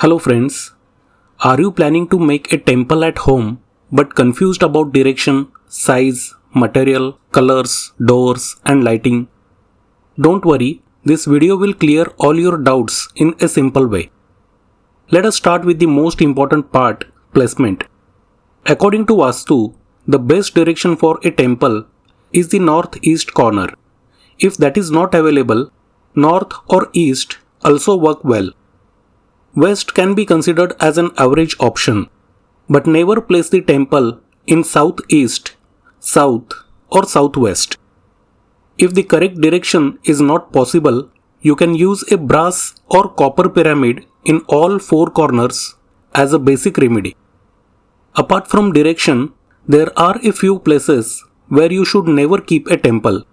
Hello friends, are you planning to make a temple at home but confused about direction, size, material, colors, doors and lighting? Don't worry, this video will clear all your doubts in a simple way. Let us start with the most important part, placement. According to Vastu, the best direction for a temple is the northeast corner. If that is not available, north or east also work well. West can be considered as an average option, but never place the temple in southeast, south or southwest. If the correct direction is not possible, you can use a brass or copper pyramid in all four corners as a basic remedy. Apart from direction, there are a few places where you should never keep a temple.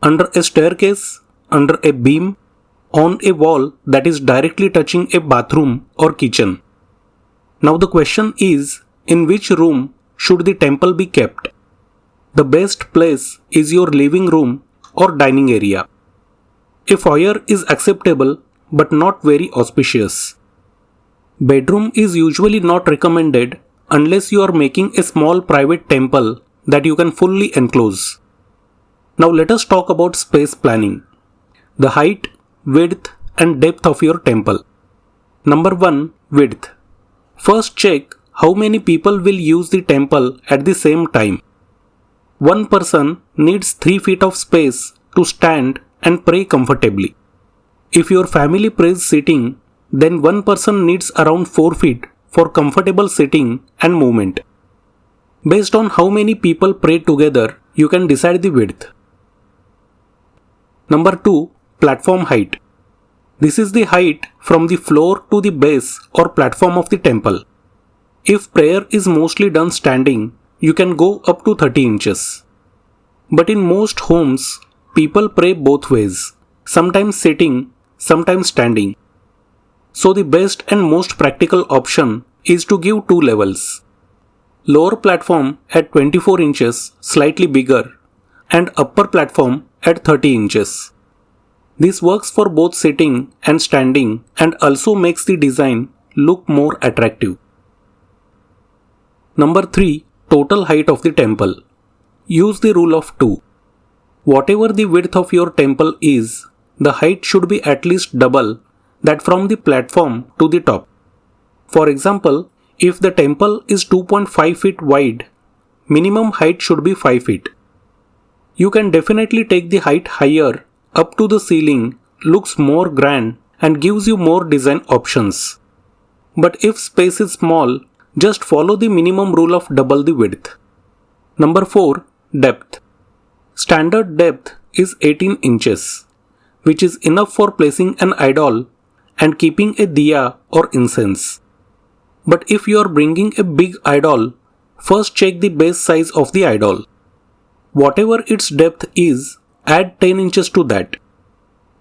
Under a staircase, under a beam, on a wall that is directly touching a bathroom or kitchen. Now the question is, in which room should the temple be kept? The best place is your living room or dining area. A foyer is acceptable but not very auspicious. Bedroom is usually not recommended unless you are making a small private temple that you can fully enclose. Now let us talk about space planning. The height, width and depth of your temple. Number 1. Width. First check how many people will use the temple at the same time. One person needs 3 feet of space to stand and pray comfortably. If your family prays sitting, then one person needs around 4 feet for comfortable sitting and movement. Based on how many people pray together, you can decide the width. Number 2. Platform height. This is the height from the floor to the base or platform of the temple. If prayer is mostly done standing, you can go up to 30 inches. But in most homes, people pray both ways, sometimes sitting, sometimes standing. So the best and most practical option is to give 2 levels. Lower platform at 24 inches, slightly bigger, and upper platform at 30 inches. This works for both sitting and standing and also makes the design look more attractive. Number 3. Total height of the temple. Use the rule of 2. Whatever the width of your temple is, the height should be at least double that from the platform to the top. For example, if the temple is 2.5 feet wide, minimum height should be 5 feet. You can definitely take the height higher up to the ceiling, looks more grand and gives you more design options. But if space is small, just follow the minimum rule of double the width. Number 4. Depth. Standard depth is 18 inches, which is enough for placing an idol and keeping a diya or incense. But if you are bringing a big idol, first check the base size of the idol. Whatever its depth is, add 10 inches to that.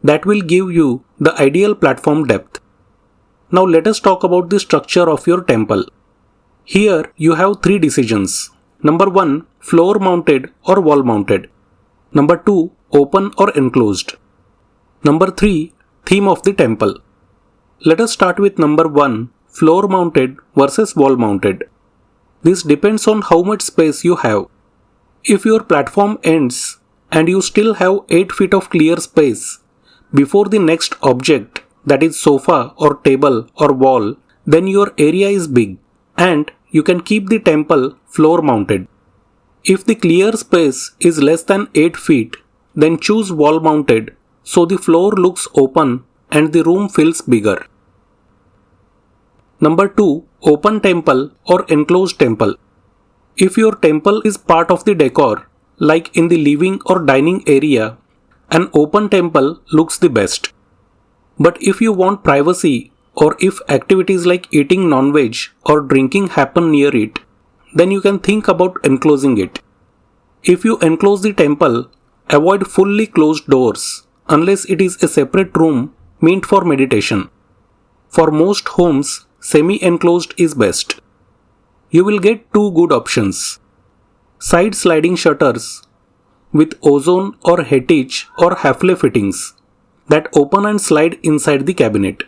That will give you the ideal platform depth. Now let us talk about the structure of your temple. Here you have 3 decisions. Number 1. Floor mounted or wall mounted. Number 2. Open or enclosed. Number 3. Theme of the temple. Let us start with number 1. Floor mounted versus wall mounted. This depends on how much space you have. If your platform ends and you still have 8 feet of clear space before the next object, that is sofa or table or wall, then your area is big and you can keep the temple floor mounted. If the clear space is less than 8 feet, then choose wall mounted so the floor looks open and the room feels bigger. Number 2. Open temple or enclosed temple. If your temple is part of the decor, like in the living or dining area, an open temple looks the best. But if you want privacy or if activities like eating non-veg or drinking happen near it, then you can think about enclosing it. If you enclose the temple, avoid fully closed doors unless it is a separate room meant for meditation. For most homes, semi-enclosed is best. You will get 2 good options. Side sliding shutters with ozone or hettich or hafle fittings that open and slide inside the cabinet.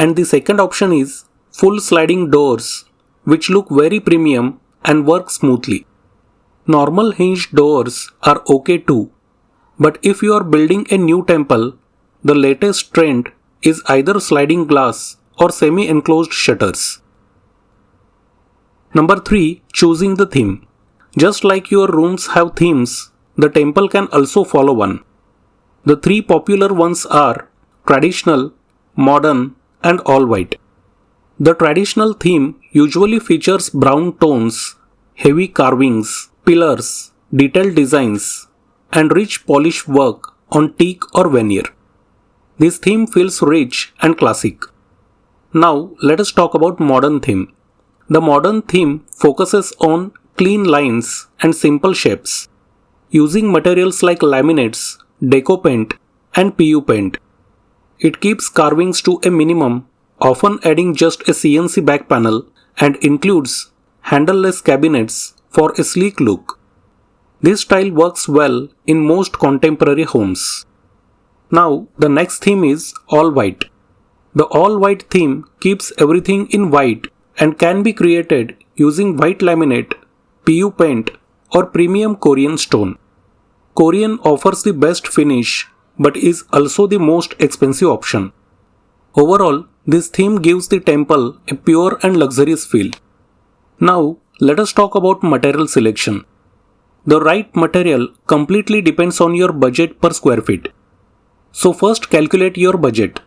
And the second option is full sliding doors, which look very premium and work smoothly. Normal hinged doors are okay too, but if you are building a new temple, the latest trend is either sliding glass or semi-enclosed shutters. Number 3. Choosing the theme. Just like your rooms have themes, the temple can also follow one. The 3 popular ones are traditional, modern, and all white. The traditional theme usually features brown tones, heavy carvings, pillars, detailed designs, and rich polish work on teak or veneer. This theme feels rich and classic. Now let us talk about modern theme. The modern theme focuses on clean lines and simple shapes, using materials like laminates, deco paint, and PU paint. It keeps carvings to a minimum, often adding just a CNC back panel, and includes handleless cabinets for a sleek look. This style works well in most contemporary homes. Now the next theme is all white. The all white theme keeps everything in white and can be created using white laminate, PU paint, or premium Korean stone. Korean offers the best finish but is also the most expensive option. Overall, this theme gives the temple a pure and luxurious feel. Now, let us talk about material selection. The right material completely depends on your budget per square feet. So first calculate your budget.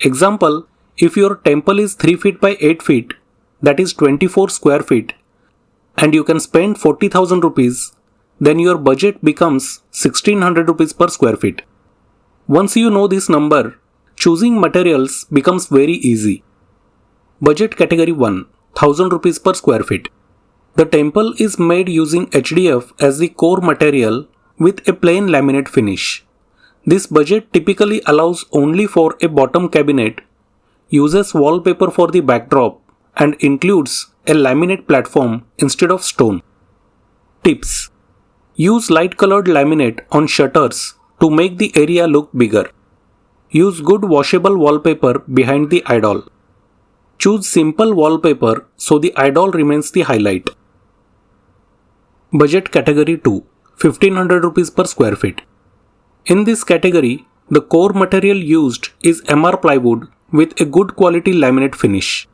Example, if your temple is 3 feet by 8 feet, that is 24 square feet, and you can spend 40,000 rupees, then your budget becomes 1600 rupees per square feet. Once you know this number, choosing materials becomes very easy. Budget category 1, 1000 rupees per square feet. The temple is made using HDF as the core material with a plain laminate finish. This budget typically allows only for a bottom cabinet, uses wallpaper for the backdrop, and includes a laminate platform instead of stone. Tips: use light colored laminate on shutters to make the area look bigger. Use good washable wallpaper behind the idol. Choose simple wallpaper so the idol remains the highlight. Budget category 2, 1500 rupees per square feet. In this category, the core material used is MR plywood with a good quality laminate finish.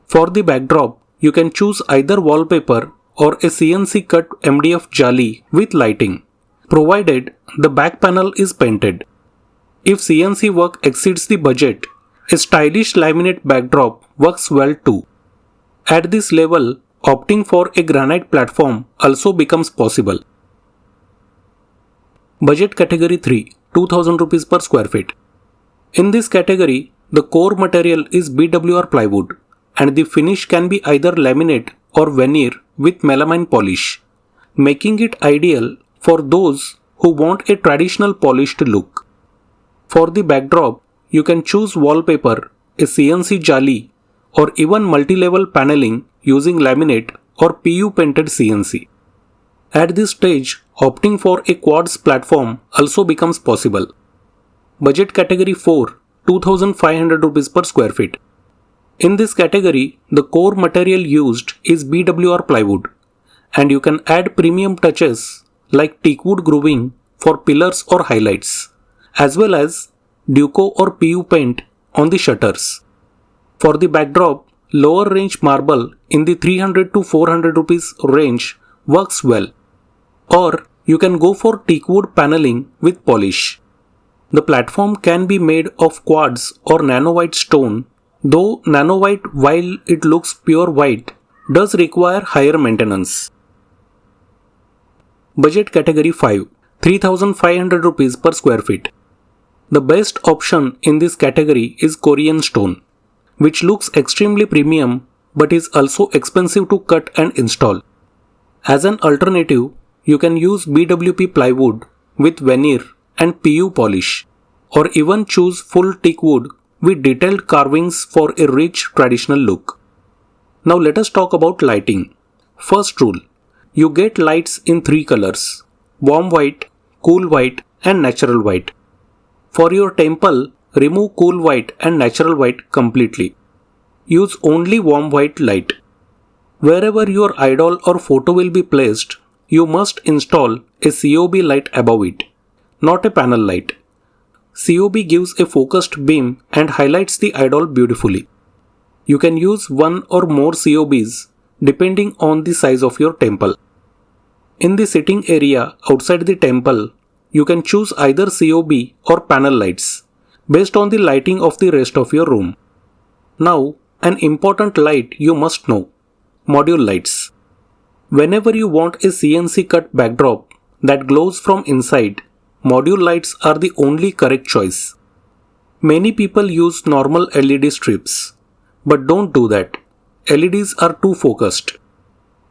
For the backdrop, you can choose either wallpaper or a CNC cut MDF jali with lighting, provided the back panel is painted. If CNC work exceeds the budget, a stylish laminate backdrop works well too. At this level, opting for a granite platform also becomes possible. Budget category 3, 2000 rupees per square feet. In this category, the core material is BWR plywood, and the finish can be either laminate or veneer with melamine polish, making it ideal for those who want a traditional polished look. For the backdrop, you can choose wallpaper, a CNC jali, or even multi-level paneling using laminate or PU painted CNC. At this stage, opting for a quartz platform also becomes possible. Budget category 4, 2500 rupees per square feet. In this category, the core material used is BWR plywood, and you can add premium touches like teakwood grooving for pillars or highlights, as well as Duco or PU paint on the shutters. For the backdrop, lower range marble in the 300 to 400 rupees range works well. Or you can go for teakwood paneling with polish. The platform can be made of quartz or nano white stone, though nano white, while it looks pure white, does require higher maintenance. Budget category 5, 3500 rupees per square feet. The best option in this category is Korean stone, which looks extremely premium but is also expensive to cut and install. As an alternative, you can use BWP plywood with veneer and PU polish, or even choose full teakwood with detailed carvings for a rich traditional look. Now let us talk about lighting. First rule: you get lights in 3 colors: warm white, cool white, and natural white. For your temple, remove cool white and natural white completely. Use only warm white light. Wherever your idol or photo will be placed, you must install a COB light above it, not a panel light. COB gives a focused beam and highlights the idol beautifully. You can use one or more COBs depending on the size of your temple. In the sitting area outside the temple, you can choose either COB or panel lights based on the lighting of the rest of your room. Now, an important light you must know: module lights. Whenever you want a CNC cut backdrop that glows from inside, module lights are the only correct choice. Many people use normal LED strips, but don't do that. LEDs are too focused.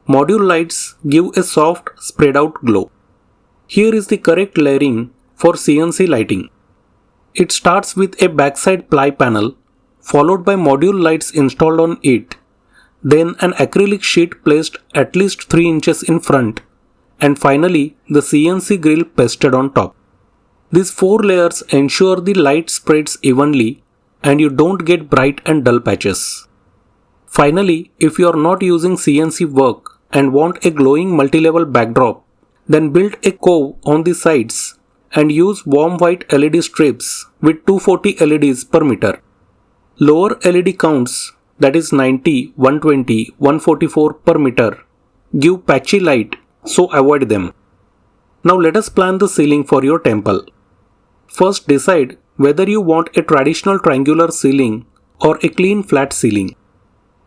Module lights give a soft, spread out glow. Here is the correct layering for CNC lighting. It starts with a backside ply panel, followed by module lights installed on it, then an acrylic sheet placed at least 3 inches in front, and finally the CNC grill pasted on top. These 4 layers ensure the light spreads evenly and you don't get bright and dull patches. Finally, if you are not using CNC work and want a glowing multi-level backdrop, then build a cove on the sides and use warm white LED strips with 240 LEDs per meter. Lower LED counts, that is 90, 120, 144 per meter, give patchy light, so avoid them. Now let us plan the ceiling for your temple. First decide whether you want a traditional triangular ceiling or a clean flat ceiling.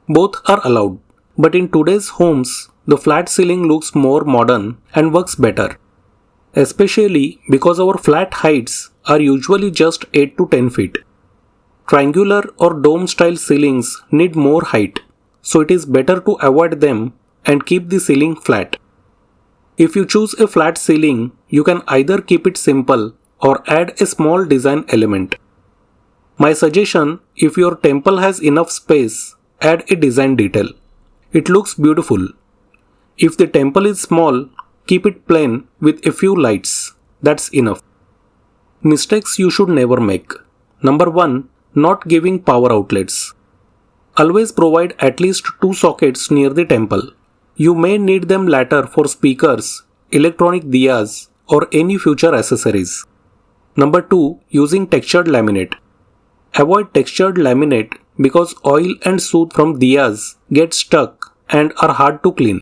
Both are allowed, but in today's homes, the flat ceiling looks more modern and works better, especially because our flat heights are usually just 8 to 10 feet. Triangular or dome style ceilings need more height, so it is better to avoid them and keep the ceiling flat. If you choose a flat ceiling, you can either keep it simple or add a small design element. My suggestion: if your temple has enough space, add a design detail. It looks beautiful. If the temple is small, keep it plain with a few lights. That's enough. Mistakes you should never make. Number 1. Not giving power outlets. Always provide at least 2 sockets near the temple. You may need them later for speakers, electronic diyas, or any future accessories. Number 2. Using textured laminate. Avoid textured laminate because oil and soot from diyas get stuck and are hard to clean.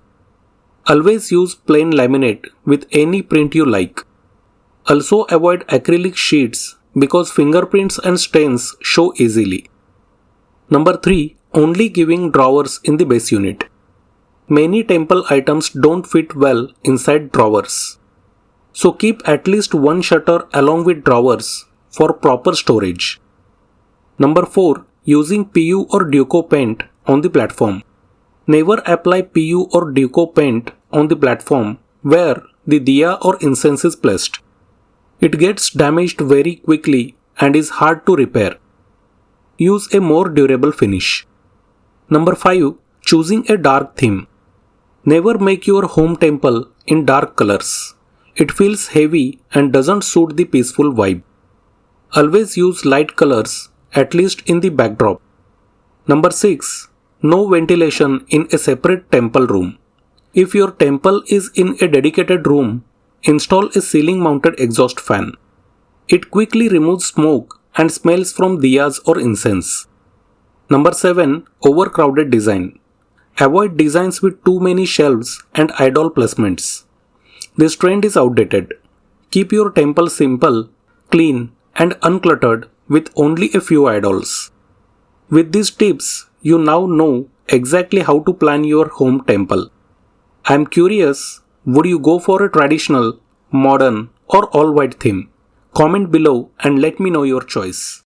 Always use plain laminate with any print you like. Also avoid acrylic sheets because fingerprints and stains show easily. Number 3. Only giving drawers in the base unit. Many temple items don't fit well inside drawers, so keep at least one shutter along with drawers for proper storage. Number 4. Using PU or Duco paint on the platform. Never apply PU or Duco paint on the platform where the diya or incense is placed. It gets damaged very quickly and is hard to repair. Use a more durable finish. Number 5. Choosing a dark theme. Never make your home temple in dark colors. It feels heavy and doesn't suit the peaceful vibe. Always use light colors, at least in the backdrop. Number 6. No ventilation in a separate temple room. If your temple is in a dedicated room, install a ceiling mounted exhaust fan. It quickly removes smoke and smells from diyas or incense. Number 7. Overcrowded design. Avoid designs with too many shelves and idol placements. This trend is outdated. Keep your temple simple, clean, and uncluttered with only a few idols. With these tips, you now know exactly how to plan your home temple. I am curious, would you go for a traditional, modern, or all white theme? Comment below and let me know your choice.